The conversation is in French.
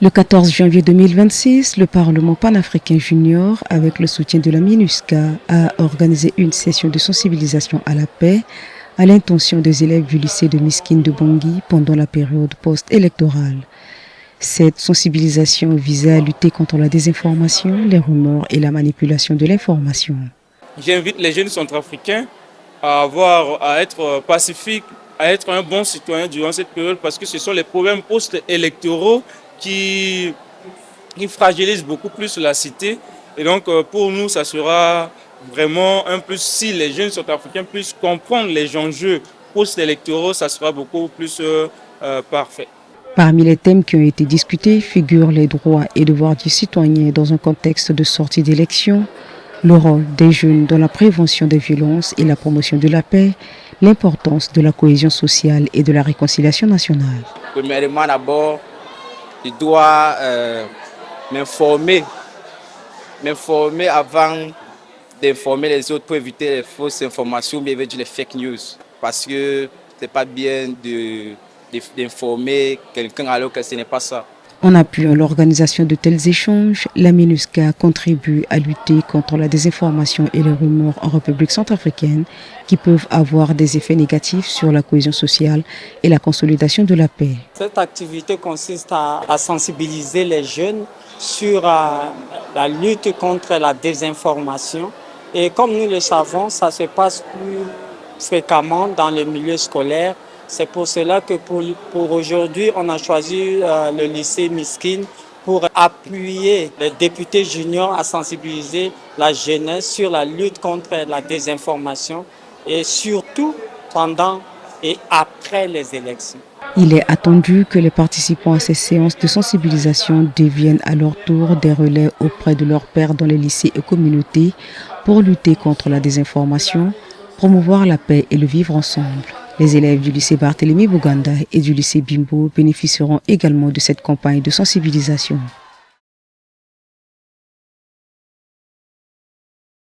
Le 14 janvier 2026, le Parlement panafricain junior, avec le soutien de la MINUSCA, a organisé une session de sensibilisation à la paix à l'intention des élèves du lycée de Miskine de Bangui pendant la période post-électorale. Cette sensibilisation visait à lutter contre la désinformation, les rumeurs et la manipulation de l'information. J'invite les jeunes centrafricains à être pacifiques, à être un bon citoyen durant cette période parce que ce sont les problèmes post-électoraux qui fragilisent beaucoup plus la cité. Et donc pour nous, ça sera vraiment un plus. Si les jeunes centrafricains puissent comprendre les enjeux post-électoraux, ça sera beaucoup plus parfait. Parmi les thèmes qui ont été discutés figurent les droits et devoirs du citoyen dans un contexte de sortie d'élection, le rôle des jeunes dans la prévention des violences et la promotion de la paix, l'importance de la cohésion sociale et de la réconciliation nationale. Premièrement, d'abord, je dois m'informer avant d'informer les autres pour éviter les fausses informations ou bien les fake news. Parce que ce n'est pas bien d'informer quelqu'un alors que ce n'est pas ça. En appuyant l'organisation de tels échanges, la MINUSCA contribue à lutter contre la désinformation et les rumeurs en République centrafricaine qui peuvent avoir des effets négatifs sur la cohésion sociale et la consolidation de la paix. Cette activité consiste à sensibiliser les jeunes sur la lutte contre la désinformation. Et comme nous le savons, ça se passe plus fréquemment dans le milieu scolaire. C'est pour cela que pour aujourd'hui, on a choisi le lycée Miskine pour appuyer les députés juniors à sensibiliser la jeunesse sur la lutte contre la désinformation et surtout pendant et après les élections. Il est attendu que les participants à ces séances de sensibilisation deviennent à leur tour des relais auprès de leurs pairs dans les lycées et communautés pour lutter contre la désinformation, promouvoir la paix et le vivre ensemble. Les élèves du lycée Barthélemy Buganda et du lycée Bimbo bénéficieront également de cette campagne de sensibilisation.